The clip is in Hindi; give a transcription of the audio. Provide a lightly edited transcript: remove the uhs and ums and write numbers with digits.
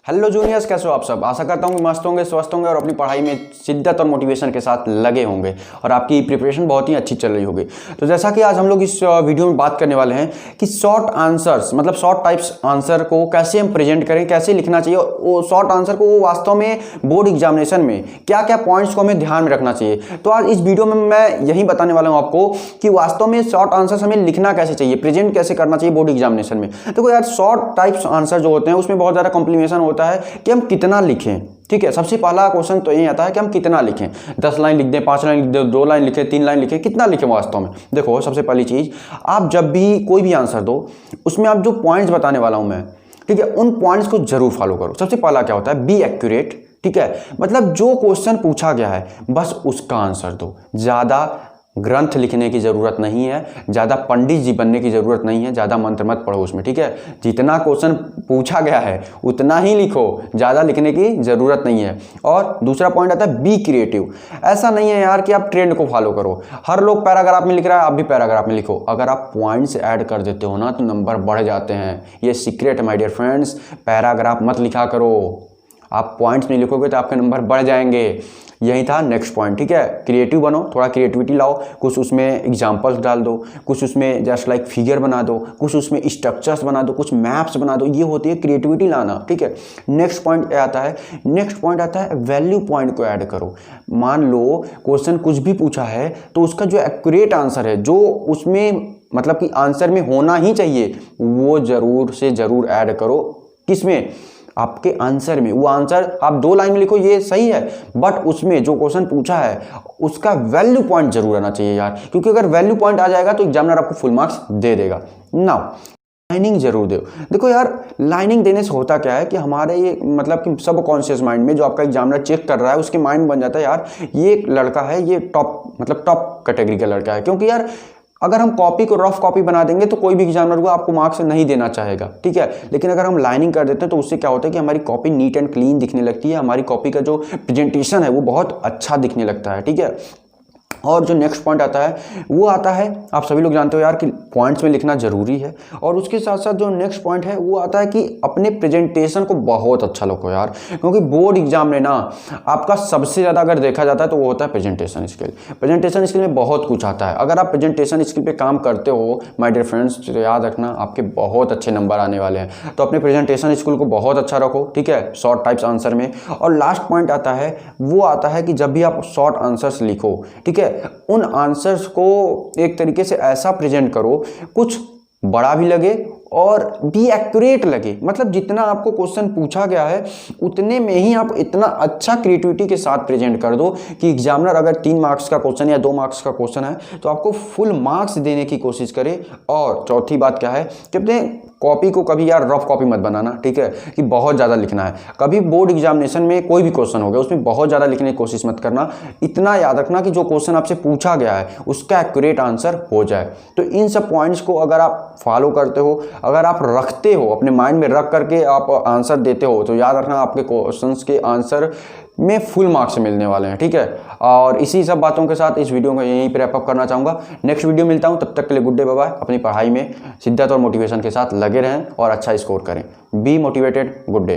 हेलो जूनियर्स, कैसे हो आप सब। आशा करता हूँ कि मस्त होंगे, स्वस्थ होंगे और अपनी पढ़ाई में शिद्दत और मोटिवेशन के साथ लगे होंगे और आपकी प्रिपरेशन बहुत ही अच्छी चल रही होगी। तो जैसा कि आज हम लोग इस वीडियो में बात करने वाले हैं कि शॉर्ट आंसर्स मतलब शॉर्ट टाइप्स आंसर को कैसे हम प्रेजेंट करें, कैसे लिखना चाहिए, वो शॉर्ट आंसर को वास्तव में बोर्ड एग्जामिनेशन में क्या क्या पॉइंट्स को हमें ध्यान में रखना चाहिए। तो आज इस वीडियो में मैं यही बताने वाला हूँ आपको कि वास्तव में शॉर्ट आंसर्स हमें लिखना कैसे चाहिए, प्रेजेंट कैसे करना चाहिए बोर्ड एग्जामिनेशन में। तो यार शॉर्ट टाइप्स आंसर जो होते हैं उसमें बहुत ज़्यादा कॉम्प्लीमेशन होता है कि हम कितना लिखें। ठीक है, सबसे पहला क्वेश्चन तो यही आता है कि हम कितना लिखें। 10 लाइन लिख दें, 5 लाइन लिख दें, 2 लाइन लिखें, 3 लाइन लिखें, कितना लिखें वास्तव में। देखो, सबसे पहली चीज, आप जब भी कोई भी आंसर दो उसमें आप जो पॉइंट्स बताने वाला हूं मैं, ठीक है, उन पॉइंट्स को जरूर फॉलो करो। सबसे पहला क्या होता है, बी एक्यूरेट। ठीक है, मतलब जो क्वेश्चन पूछा गया है बस उसका आंसर दो। ज्यादा ग्रंथ लिखने की जरूरत नहीं है, ज्यादा पंडित जी बनने की जरूरत नहीं है, ज्यादा मंत्र मत पढ़ो उसमें। ठीक है, जितना क्वेश्चन पूछा गया है उतना ही लिखो, ज्यादा लिखने की जरूरत नहीं है। और दूसरा पॉइंट आता है बी क्रिएटिव। ऐसा नहीं है यार कि आप ट्रेंड को फॉलो करो। हर लोग पैराग्राफ में लिख रहा है, आप भी पैराग्राफ में लिखो। अगर आप पॉइंट्स ऐड कर देते हो ना तो नंबर बढ़ जाते हैं। ये सीक्रेट है माय डियर फ्रेंड्स। पैराग्राफ मत लिखा करो, आप पॉइंट्स नहीं लिखोगे तो आपके नंबर बढ़ जाएंगे। यही था नेक्स्ट पॉइंट। ठीक है, क्रिएटिव बनो, थोड़ा क्रिएटिविटी लाओ, कुछ उसमें एग्जांपल्स डाल दो, कुछ उसमें जस्ट लाइक फिगर बना दो, कुछ उसमें स्ट्रक्चर्स बना दो, कुछ मैप्स बना दो। ये होती है क्रिएटिविटी लाना। ठीक है, नेक्स्ट पॉइंट आता है, नेक्स्ट पॉइंट आता है वैल्यू पॉइंट को ऐड करो। मान लो क्वेश्चन कुछ भी पूछा है तो उसका जो एक्यूरेट आंसर है, जो उसमें मतलब कि आंसर में होना ही चाहिए, वो जरूर से जरूर ऐड करो। किसमें? आपके आंसर में। वो आंसर आप 2 लाइन में लिखो, ये सही है, बट उसमें जो क्वेश्चन पूछा है उसका वैल्यू पॉइंट जरूर आना चाहिए यार, क्योंकि अगर वैल्यू पॉइंट आ जाएगा तो एग्जामिनर आपको फुल मार्क्स दे देगा। नाउ लाइनिंग जरूर दो। देखो यार, लाइनिंग देने से होता क्या है कि हमारे ये मतलब कि सब कॉन्शियस माइंड में, जो आपका एग्जामिनर चेक कर रहा है, उसके माइंड में बन जाता है यार ये लड़का है, ये टॉप मतलब टॉप कैटेगरी का लड़का है। क्योंकि यार अगर हम कॉपी को रफ कॉपी बना देंगे तो कोई भी एग्जामिनर को आपको मार्क्स नहीं देना चाहेगा। ठीक है, लेकिन अगर हम लाइनिंग कर देते हैं तो उससे क्या होता है कि हमारी कॉपी नीट एंड क्लीन दिखने लगती है, हमारी कॉपी का जो प्रेजेंटेशन है वो बहुत अच्छा दिखने लगता है। ठीक है, और जो नेक्स्ट पॉइंट आता है वो आता है, आप सभी लोग जानते हो यार कि पॉइंट्स में लिखना जरूरी है। और उसके साथ साथ जो नेक्स्ट पॉइंट है वो आता है कि अपने प्रेजेंटेशन को बहुत अच्छा लिखो यार, क्योंकि बोर्ड एग्जाम में ना आपका सबसे ज़्यादा अगर देखा जाता है तो वो होता है प्रेजेंटेशन स्किल। प्रेजेंटेशन स्किल में बहुत कुछ आता है। अगर आप प्रेजेंटेशन स्किल पे काम करते हो माय डियर फ्रेंड्स, तो याद रखना आपके बहुत अच्छे नंबर आने वाले हैं। तो अपने प्रेजेंटेशन स्किल को बहुत अच्छा रखो। ठीक है, शॉर्ट टाइप्स आंसर में। और लास्ट पॉइंट आता है, वो आता है कि जब भी आप शॉर्ट आंसर्स लिखो, ठीक है, उन आंसर्स को एक तरीके से ऐसा प्रेजेंट करो कुछ बड़ा भी लगे और भी एक्यूरेट लगे। मतलब जितना आपको क्वेश्चन पूछा गया है उतने में ही आप इतना अच्छा क्रिएटिविटी के साथ प्रेजेंट कर दो कि एग्जामिनर अगर 3 मार्क्स का क्वेश्चन या 2 मार्क्स का क्वेश्चन है तो आपको फुल मार्क्स देने की कोशिश करे। और चौथी बात क्या है कि अपने कॉपी को कभी यार रफ कॉपी मत बनाना। ठीक है, कि बहुत ज़्यादा लिखना है। कभी बोर्ड एग्जामिनेशन में कोई भी क्वेश्चन हो गया उसमें बहुत ज़्यादा लिखने की कोशिश मत करना। इतना याद रखना कि जो क्वेश्चन आपसे पूछा गया है उसका एक्यूरेट आंसर हो जाए। तो इन सब पॉइंट्स को अगर आप फॉलो करते हो, अगर आप रखते हो, अपने माइंड में रख करके आप आंसर देते हो, तो याद रखना आपके क्वेश्चंस के आंसर में फुल मार्क्स मिलने वाले हैं। ठीक है, और इसी सब बातों के साथ इस वीडियो को यहीं पर रैप अप करना चाहूँगा। नेक्स्ट वीडियो मिलता हूँ, तब तक के लिए गुड डे, बाय बाय। अपनी पढ़ाई में शिद्दत और मोटिवेशन के साथ लगे रहें और अच्छा स्कोर करें। Be motivated, good day.